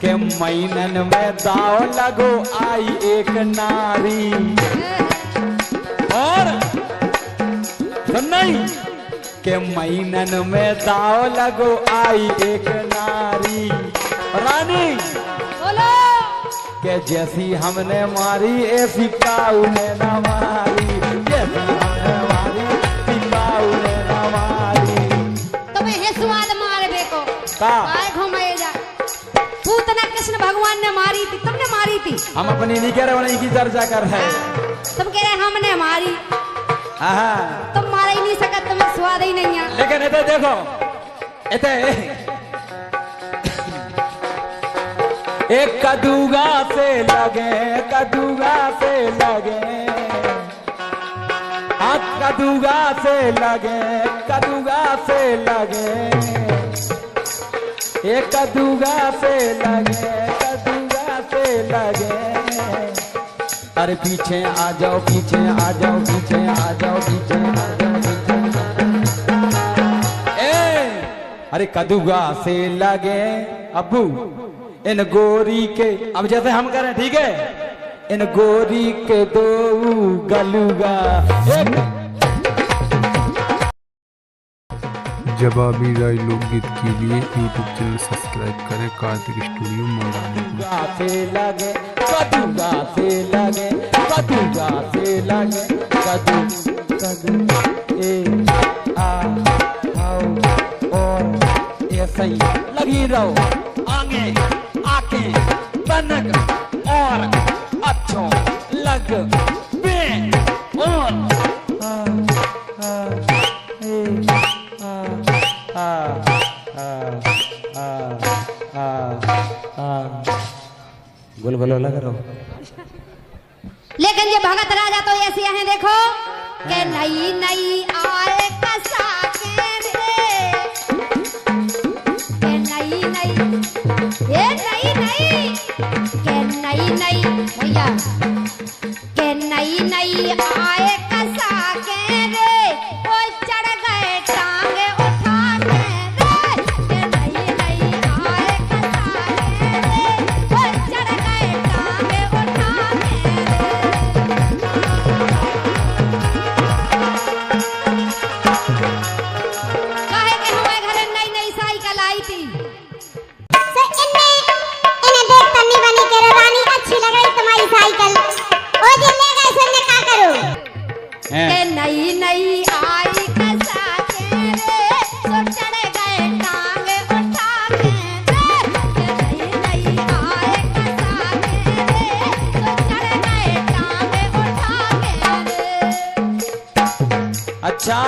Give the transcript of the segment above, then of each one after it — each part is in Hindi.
के महीनन में दाव लगो आई एक नारी और सुन नहीं के महीनन में दाव लगो आई एक नारी रानी बोलो के जैसी हमने मारी ऐसी काऊ ने न मारी, जैसी हमने मारी ऐसी काऊ ने न मारी। तुम्हें हे स्वाद मार देखो का आए घुमाए जा पूतना कृष्ण भगवान ने मारी थी, तुमने मारी थी। हम अपनी नहीं कह रहे उन्हीं की चर्चा कर रहे हैं। तुम कह रहे हमने मारी, तुम मार ही नहीं सकत, तुम्हें स्वाद ही नहीं है। लेकिन इधर देखो इधर एक कदूगा से लगे, कदूगा से लगे, हाथ कदूगा से लगे, कदूगा से लगे, एक कदूगा से लगे, कदूगा से लगे। अरे पीछे आ जाओ, पीछे आ जाओ, पीछे आ जाओ, पीछे आ जाओ, पीछे। ए अरे कदूगा से लगे अबू इन गोरी के, अब जैसे हम करें ठीक है, इन गोरी के दो गलूगा एक। जवाबी राय लोकगीत के लिए यूट्यूब चैनल सब्सक्राइब करें कार्तिक स्टूडियो मंगला से लगे कदूगा से लगे, कदूगा से लगे, कदू कदू ए आ आओ और ऐसे ही लगी रहो आगे आके बनक और अच्छो लग बे और गोल गोल लग रहा हूँ। लेकिन ये भगत राजा तो ऐसे हैं देखो के नई नई आए कसा के रे, के नई नई ये नई नई के नई नई भैया के नई नई आए कसा के रे, वो चढ़ गए टांगे उठा के रे, के नई नई आए कसा के रे, वो चढ़ गए टांगे उठा के काहे के हमारे घरे नई नई साइकिल आई थी। इन्हें देख तन्नी बनी के रानी अच्छी लग रही तुम्हारी साइकिल, ओ जी ले गए सुनने का करो के नई नई आई कसा के रे, सो चढ़ गए टांगे उठा के रे, के नई नई आए कसा के रे, सो चढ़ गए टांगे उठा के रे। अच्छा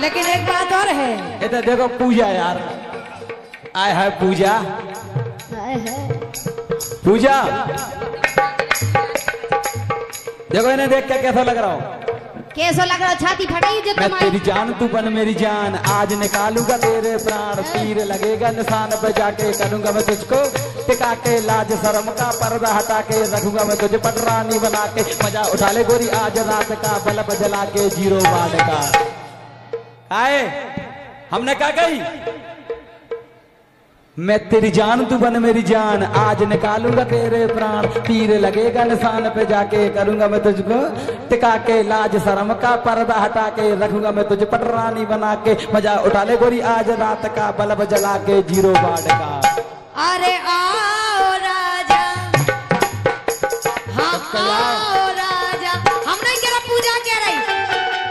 लेकिन एक बात और है, इधर देखो पूजा यार आए है पूजा, पूजा देखो इन्हें देख के कैसा लग रहा हूँ। कैसा लग रहा, छाती फटी जो मैं तुम्हारी। तेरी जान तू बन मेरी जान, आज निकालूंगा तेरे प्राण, तीर लगेगा निशान पे जाके करूंगा मैं तुझको टिका के, लाज शर्म का पर्दा हटा के रखूंगा मैं तुझे पटरानी बना के, मजा उठा ले गोरी आज रात का, बल्ब जला के जीरो वाट का। आए हमने क्या कही, मैं तेरी जान तू बन मेरी जान, आज निकालूंगा तेरे प्राण, तीर लगेगा निशान पे जाके करूंगा मैं तुझको टिका के, लाज शर्म का पर्दा हटा के रखूंगा मैं तुझे पटरानी बना के, मजा उठा ले गोरी आज रात का, बल्ब जला के जीरो वाट का। अरे आओ राजा, हाँ आओ राजा, हम नहीं कह रहा पूजा कह रही।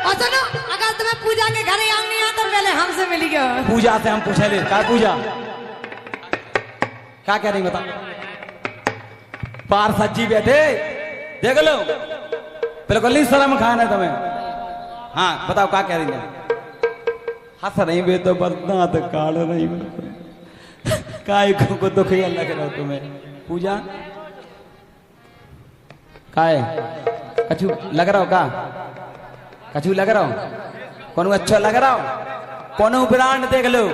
और सुनो अगर तुम्हें पूजा के घरे आने आ तो पहले हमसे मिल गया। पूजा से हम पूछे ले क्या पूजा क्या कह रही बता, पार सच्ची बैठे देख लो बिल्कुल नहीं शर्म खाना तुम्हें। हाँ बताओ क्या कह रही है, हंस नहीं बे तो बदना तो काढ़ नहीं काय को दुख लग रहा तुम्हें। पूजा काय कछु लग रहा हो का, कछु लग रहा हो कौन अच्छा लग रहा हो, कौन ब्रांड देख लो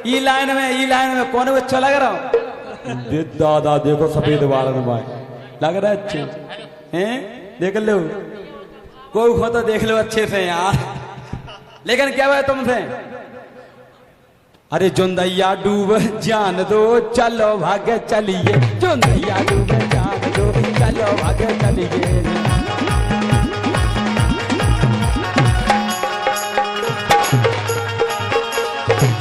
ई लाइन में कौन अच्छा लग रहा हो। दादा देखो सफेद बाल में भाई लग रहा है अच्छे हैं, देख लो कोई खो तो देख लो अच्छे से यार। लेकिन क्या हुआ तुमसे, अरे जोंदैया डूब जान दो चलो भागे चलिए, जोंदैया डूब जान दो चलो भागे चलिए।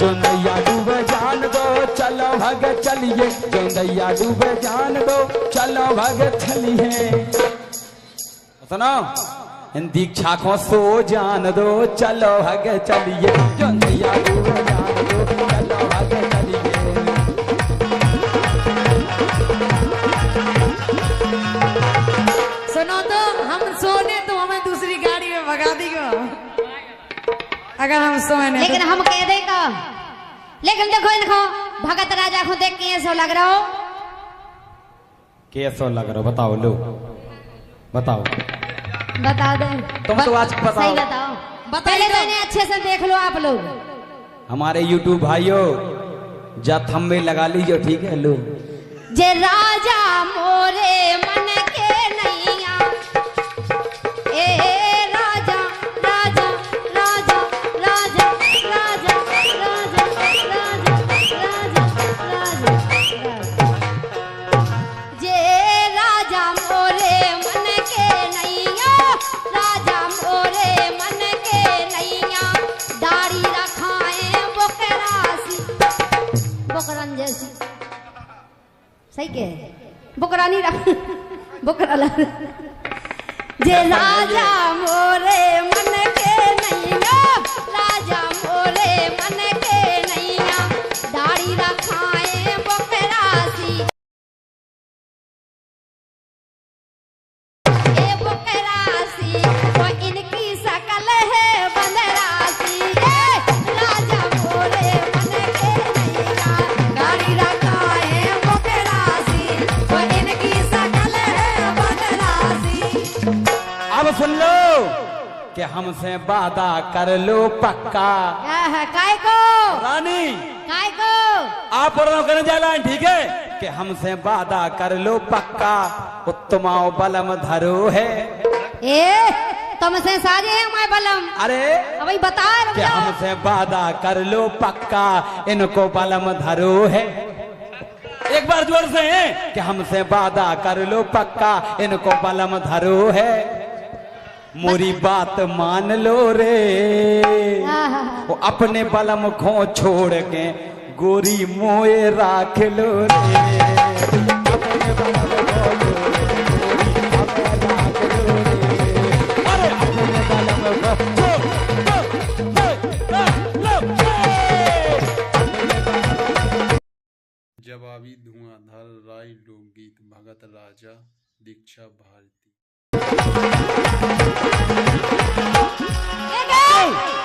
जोंदैया डूब जान दो चलो भागे चलिए, जोंदैया डूब जान दो चलो भागे चलिए। सुनो दीक्षा को सो जान दो चलो भागे चलिए, जोंदैया डूब जान दो चलो भागे चलिए। सुनो तो हम सोने तो हमें दूसरी गाड़ी में भगा देगा अगर हम सोए नहीं। लेकिन हम कह देगा, लेकिन देखो इनको भगत राजा को देख के ऐसा लग रहा हो, कैसा लग रहा हो बताओ, लो बताओ, बता दे तुम तो आज बताओ, सही बताओ, पहले तो इन्हें अच्छे से देख लो आप लोग। हमारे YouTube भाइयों जा थंबनेल लगा लीजिए, ठीक है। लो जे राजा मोरे मन के नैया, ए राजा राजा राजा राजा राजा राजा राजा राजा जे राजा मोरे मन के नैया, राजा मोरे मन के नैया, दाढ़ी रखाए बोकरासी, बोकरन जैसी, सही के बोकरानी रख बोकरा जे राजा मोरे मन के नैया, राजा मोरे मन के नैया, दाढ़ी रखाए बोकरासी, ए बोकरासी वो इनकी शकल है बंदरासी, ए राजा मोरे मन के नैया, दाढ़ी रखाए बोकरासी वो इनकी शकल है बंदरासी। अब सुन लो कि हमसे वादा कर लो पक्का। काय को रानी काय को आप प्रोग्राम करने जा रहे हैं, ठीक है, कि हमसे वादा कर लो पक्का, उत्तमाओ बलम धरो है। ए तुमसे साजे है मैं बलम, अरे अभी बता कि रहा हूँ। हमसे वादा कर लो पक्का, इनको बलम धरो है। एक बार जोर से है कि हमसे वादा कर लो पक्का, इनको बलम धरो है। मोरी बात मान लो रे, वो अपने बलम को छोड़ के गोरी मोए राख लो रे, अपने बलम को छोड़ के गोरी हमें राख लो रे, अरे अपने बलम को जवाबी धुआंधार राय लोकगीत भगत राजा दीक्षा भारती।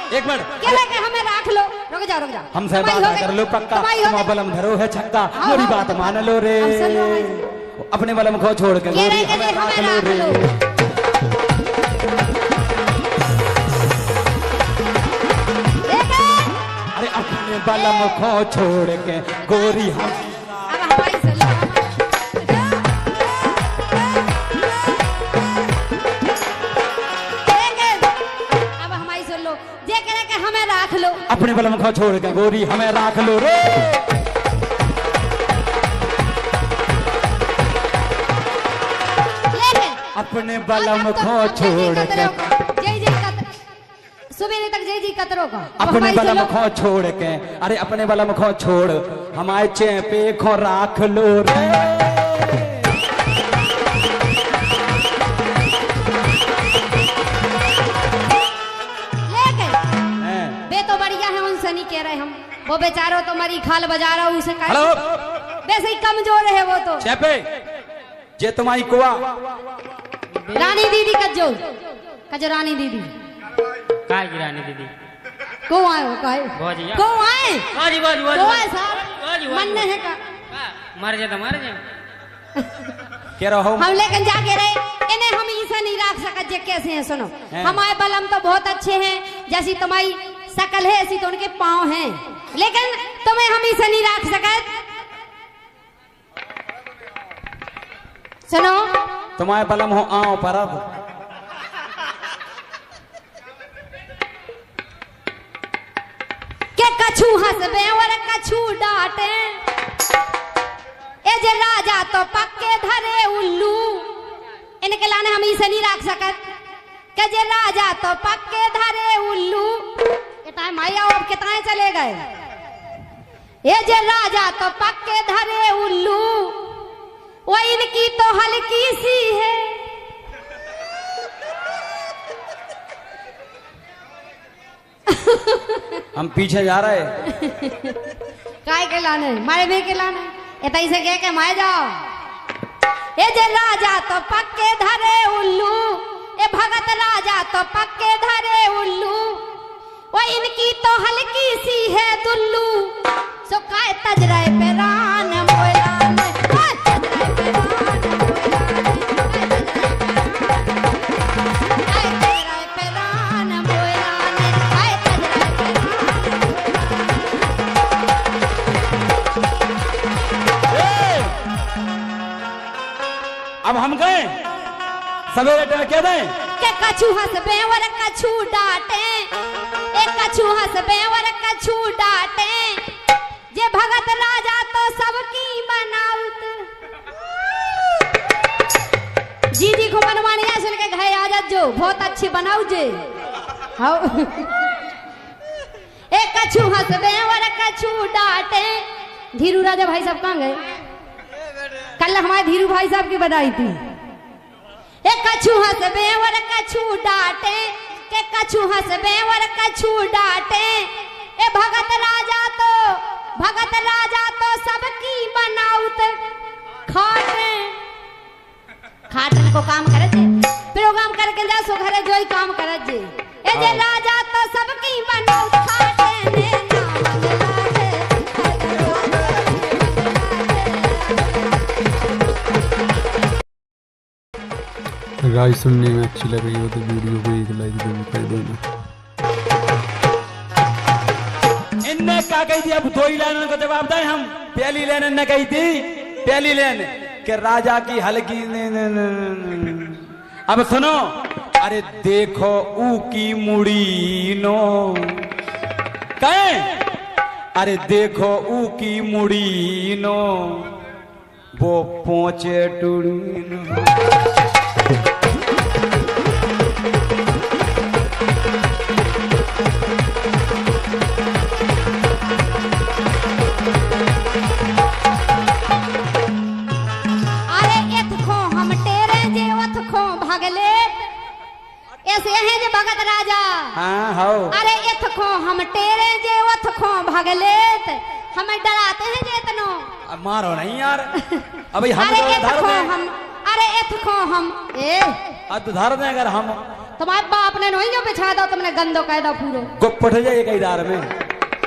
एक मिनट, क्या लगे हमें राख लो, रुक जाओ रुक जाओ, हमसे वादा कर लो पक्का, तुम बलम धरो है छक्का, मोरी बात मान लो रे, अपने बलम को छोड़ के गोरी हमें राख लो रे। अरे अपने बलम को छोड़ के गोरी हम, अब हमारी से लो, अब हमारी सुन लो, जे करे के हमें राख लो, अपने बलम को छोड़ के गोरी हमें राख लो रे। लेकिन अपने बलम को छोड़ के, जय जय सुबह तक जय जी कतरो का, अपने बलम को छोड़ के, अरे अपने बलम को छोड़ हमारे चेपे को राख लो रे। लेकिन बे तो बढ़िया है, उनसे नहीं कह रहे हम, वो बेचारो तो मरी खाल बजा रहा हूँ, उसे हेलो वैसे ही कमजोर है वो तो। चेपे जे तुम्हारी कुआ रानी दीदी कजो कजो रानी दीदी काय की रानी दीदी को आए हो काहे भौजी को आए भौजी भौजी को आए भौजी साहब मन नहीं है का मर जा तो मर जा कह रहा हूँ हम लेकिन जाके रहे इन्हें हम इसे नहीं रख सकते। जे कैसे हैं सुनो, हमारे बलम तो बहुत अच्छे हैं, जैसी तुम्हारी शकल है ऐसी तो उनके पाँव हैं, लेकिन तुम्हें हम इसे नहीं रख सकते। सुनो तुम्हारे बलम हो आओ परब, के कछु हंसबे और कछु डांटे ए जे राजा तो पक्के धरे उल्लू इनके लाने हम इसे नहीं रख सकत के जे राजा तो पक्के धरे उल्लू कितना माया और कितना चले गए ये जे राजा तो पक्के धरे उल्लू वो इनकी तो हल्की सी है हम पीछे जा रहे काय के लाने मारे भी के लाने इतना इसे कह के मारे जाओ ये जे राजा तो पक्के धरे उल्लू ये भगत राजा तो पक्के धरे उल्लू वो इनकी तो हल्की सी है दुल्लू सो काय तजरे पे रान मोयलान काय तजरे पे रान मोयलान काय तजरे पे अब हम गए सवेरे टेल के दें के कछु हंसबे और कछु डांटे एक कछु हंसबे और कछु डांटे जे भगत राजा तो सबकी बनाउत जी जी को बनवानी है सुन के घर आजत जो बहुत अच्छी बनाऊ जे हाउ एक कछु हंसबे और कछु डांटे धीरू राजा भाई साहब कहाँ गए कल हमारे धीरू भाई साहब की बधाई थी एक कछु हंसबे और कछु डांटे के कछु हंसबे और कछु डांटे ए भगत राजा तो सबकी बनाउत खाटे खाटन को काम करे जे प्रोग्राम करके जा सो घरे जोई काम करे जे ए जे राजा तो सबकी बनाउत खाटे ने राय सुनने में अच्छी लग रही हो तो वीडियो को एक लाइक जरूर कर देना। इनने क्या कही थी अब दो ही लाइन का जवाब दें हम पहली लाइन इनने कही थी पहली लाइन कि राजा की हल्की अब सुनो अरे देखो ऊ की मुड़ी नो कहे अरे देखो ऊ की मुड़ी नो वो पहुंचे टूड़ी नो ऐसे हैं जे भगत राजा हाँ हो अरे एथखो हम टेरे जे ओथखो भगलेत हमें डराते हैं जे इतनो अब मारो नहीं यार अभी हम अरे तो एथखो धर्म हम अरे एथखो हम ए अब धर्म है अगर हम तुम्हारे बाप ने नहीं जो बिछा दो तुमने गंदो कह दो पूरे गुप पठ जाए कई दार में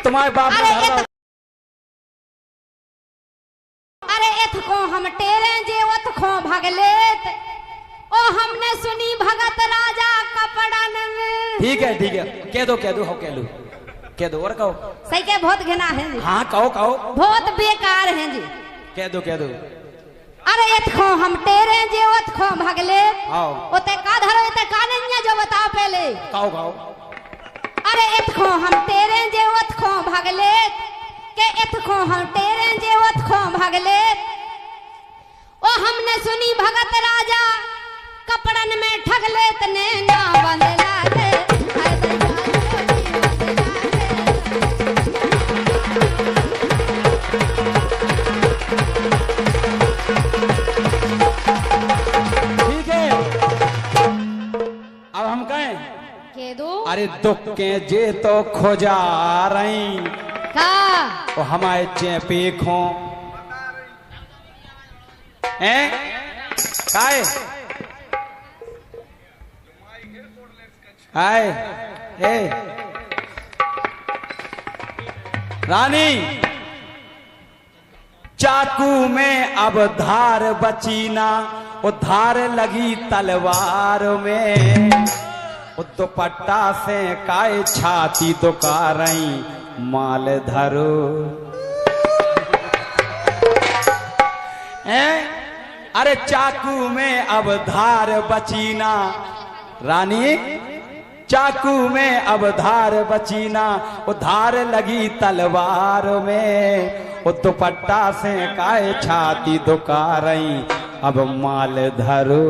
तुम्हारे बाप ने धर्म अरे एथखो हम टेरे जे ओथखो भगलेत ओ हमने सुनी भगत राजा कपड़न में ठीक है कह दो हो कह दो और कहो सही के बहुत घिना है जी हाँ कहो बहुत बेकार है जी कह दो अरे एथखो हम टेरे जे ओथखो भगले आओ ओते का धरो ओते का नहीं है जो बताओ पहले कहो अरे एथखो हम टेरे जे ओथखो भगले के एथखो हम टेरे जे ओथखो भगले ओ हमने सुनी भगत राजा कपड़न में ठगले तने ना बंदला दे ठीक है अब हम कहें के दो अरे दुख के जे तो खोजा रही का ओ हमारे चेपे खो हैं काय हाय हे रानी चाकू में अब धार बचीना वो धार लगी तलवार में वो दुपट्टा से काय छाती तो का रही माल धरो अरे चाकू में अब धार बचीना रानी चाकू में अब धार बची ना, वो धार लगी तलवार में, वो दुपट्टा से काय छाती दुका रही, अब माल धरो।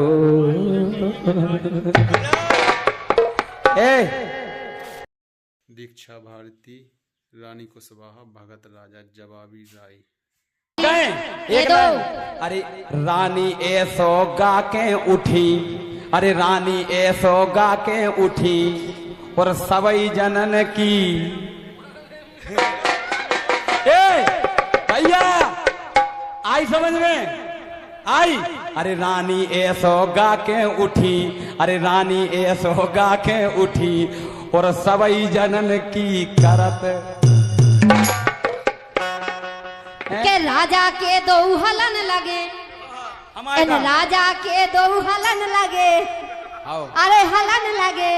दीक्षा भारती, रानी कुशवाहा, भगत राजा, जवाबी राय। एक अरे रानी ऐसो गा के उठी, अरे रानी ऐसो गा के उठी, और सबई जनन की। भैया आई समझ में आई? अरे रानी ऐसो गा के उठी, अरे रानी ऐसो गा के उठी, और सबई जनन की करत के राजा के दो हलन लगे, इन राजा के दो हलन लगे, अरे हलन लगे,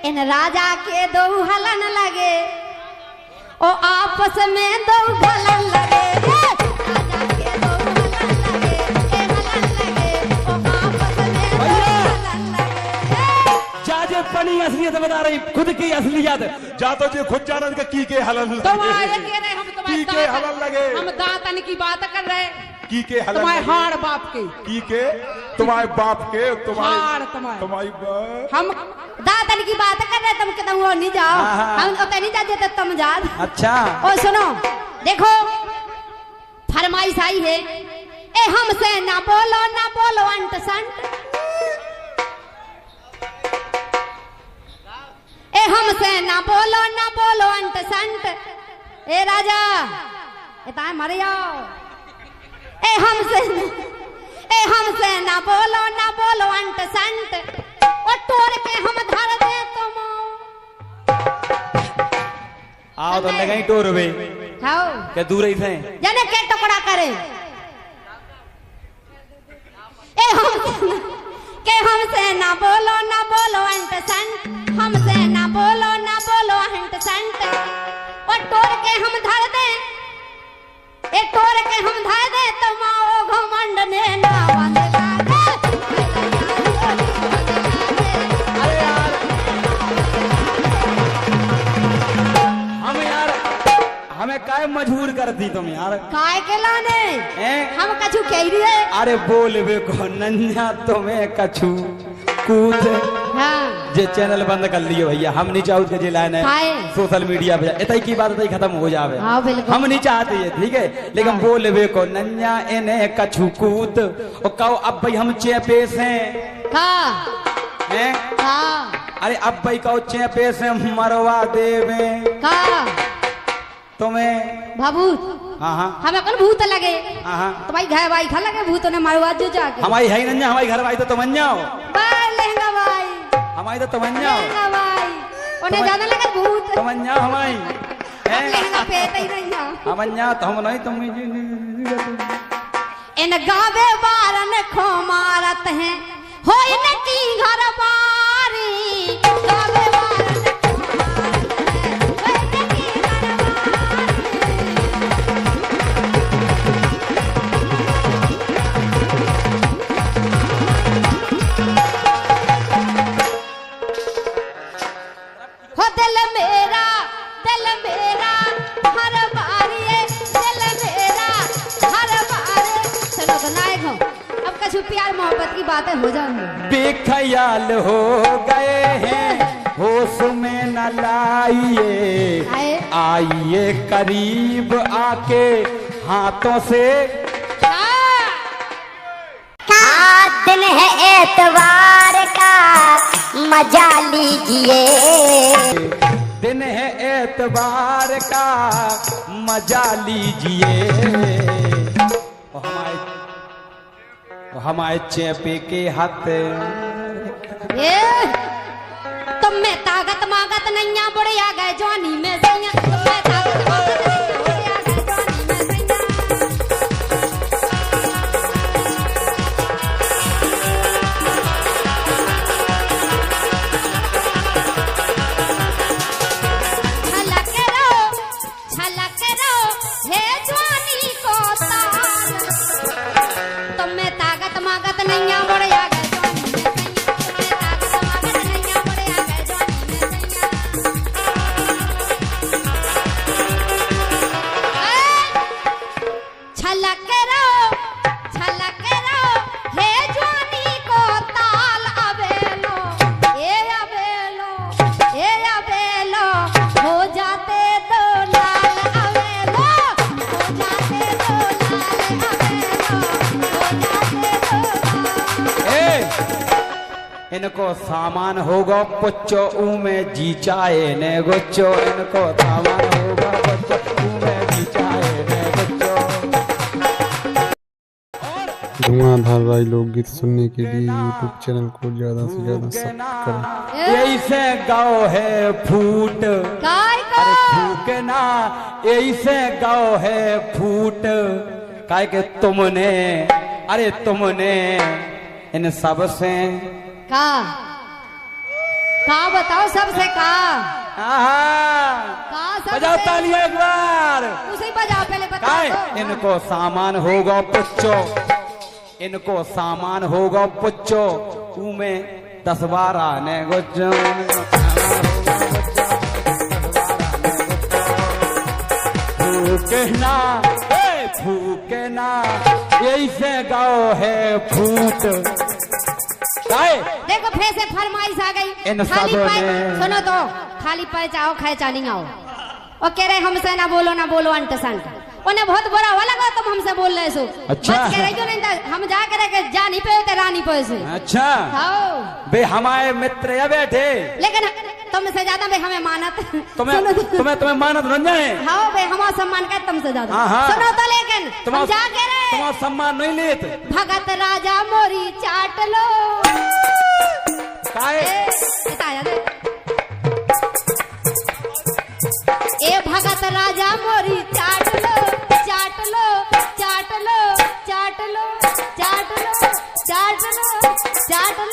इन राजा के दो हलन लगे, ओ आपस में दो हलन लगे, राजा के दो हलन लगे, हलन लगे, ओ आपस में दो हलन लगे। जाजे पनी असलियत बता रही, खुद की असलियत। जातो जी खुद जानन की के हलन की के हलन लगे, हम दातन की बात कर रहे, की के हलन तुम्हारे लगे, हाड़ बाप के, की के तुम्हारे बाप के, हाड़ तुम्हारी तुम्हारे बाप। हम दातन की बात कर रहे, तुम कहते वो नहीं जाओ, हम तो नहीं जाते तो तुम जा। अच्छा ओ सुनो, देखो फरमाइश आई है, ए हमसे ना बोलो अंट संट, ए हमसे ना बोलो अंट संट, ए राजा इतना मर जाओ, ए हमसे ना बोलो अंट संट, और तोड़ के हम धर दे तुम। आओ तो लगे टोर वे खाओ के दूर ही थे, जाने के टुकड़ा करे, हमसे ना बोलो अंट संट, हमसे ना बोलो अंट संट, और तोड़ के हम धर दे, ए तोड़ के हम धर दे तो माओ घमंड में ना बंधेगा। अरे यार हम यार हमें काय मजबूर कर दी तुम यार, काय के लाने हैं? हम कछु कह रही है। अरे बोल बे को नन्हा तुम्हें कछु कूद। हाँ जे चैनल बंद कर लियो भैया, हम नहीं चाहते के जे लाइन है काहे? सोशल मीडिया पे इतनी की बात इतनी खत्म हो जावे, हाँ, बिल्कुल। हम नहीं चाहते ये, ठीक है, लेकिन बोल बे को नन्हा इन्हें कछु कूद, और कहो अब भाई हम चेपे से हाँ हैं, हाँ अरे अब भाई कहो चेपे से मरवा देवे हाँ तुम्हें। भभूत हाँ हाँ हमें कल भूत लगे, हाँ हाँ तो भाई घर भाई खा लगे भूत ने मारवा जो जाके। हमारी है नन्हा, हमारी घर भाई तो तुम जाओ, बाय लहंगा भाई, हमारी तो तुम जाओ, लहंगा भाई उन्हें जाने लगे भूत, तुम जाओ हमारी लहंगा पेट ही नहीं है। हम जा तो हम नहीं तुम इन गावे वारन खो मारत हैं, हो इनकी घर बारी, गावे वारन खो मारत हैं, हो इनकी घर बारी। हो दिल मेरा हर बारी, दिल मेरा हर बारी। चलो बनाए घो, अब कछु प्यार मोहब्बत की बातें हो जाएंगी। बेख्याल हो गए हैं, होश में न लाइए, आइए करीब आके हाथों से। दिन है एतवार का मजा लीजिए, दिन है एतबार का मजा लीजिए, हमारे चेपे के हाथ। ये तुम में ताकत मागत नहीं आ, बड़े आ गए जवानी में सैया, तुम में ताकत मागत नहीं आ, बड़े आ गए जवानी में सैया। छलक रहो हे जवानी को तार, तुम में ताकत मागत नहीं आ, बड़े आ गए जवानी में सैया, तुम में ताकत मागत नहीं आ, बड़े आ गए जवानी में सैया। इनको सामान होगा पुच्चो ऊ में जी चाहे ने गुच्चो, इनको सामान होगा पुच्चो ऊ में जी चाहे ने गुच्चो। धुआंधार राय लोकगीत सुनने के लिए यूट्यूब चैनल को ज्यादा से ज्यादा सब्सक्राइब करें। ऐसे गाँव है फूट, काय को अरे फूके ना, ऐसे गाँव है फूट, काय के तुमने, अरे तुमने इन सब से का बताओ सबसे का सबसे? बजाओ तालियां एक बार। उसे बजाओ पहले बता काय दो। इनको सामान होगा पुच्चो, इनको सामान होगा पुच्चो ऊ में 10-12 ने गुच्चो, फूकना फूकना, ऐसे गाँव है फूट। काय देखो फिर से फरमाइश आ गई, इन खाली सबों पैर ने- सुनो तो, खाली पैर चाहो खाए चाली आओ। और कह रहे हमसे ना बोलो अंट संट। उन्हें बहुत बुरा हुआ लगा तुम हमसे बोल रहे सो। अच्छा। बस कह रही जो नहीं था, हम जा कर के जा नहीं पे होते रानी पे से। अच्छा हाँ। बे हमारे मित्र या बैठे, लेकिन तुमसे ज्यादा भाई हमें मानत तुम्हें सुनो तो। तुम्हें मानत रंजन है। हाँ भाई हमारा सम्मान कर तुमसे ज्यादा। हाँ, हाँ। सुनो तो लेकिन हम जा के रहे तुम्हारा सम्मान नहीं लेत। भगत राजा मोरी चाट लो। काय बताया दे। ए भगत राजा मोरी चाट लो चाट लो चाट लो चाट लो चाट लो चाट लो चाट लो,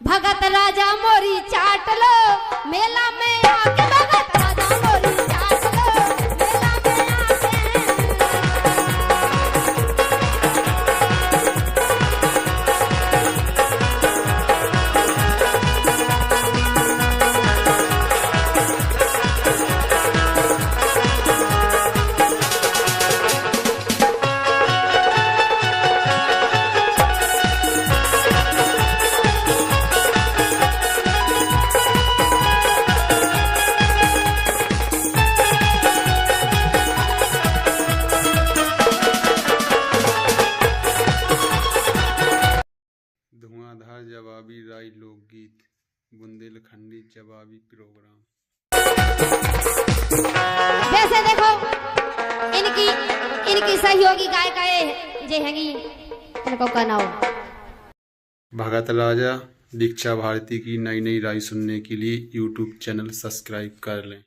भगत राजा मोरी चाट लो, मेला में आके भगत राजा मोरी चाट लो, मेला में आके। धुआंधार जवाबी राय लोकगीत बुंदेलखंडी जवाबी प्रोग्राम। वैसे देखो इनकी सहयोगी गायिका जे हैंगी, इनको का नाम भगत राजा दीक्षा भारती की नई नई राय सुनने के लिए यूट्यूब चैनल सब्सक्राइब कर लें।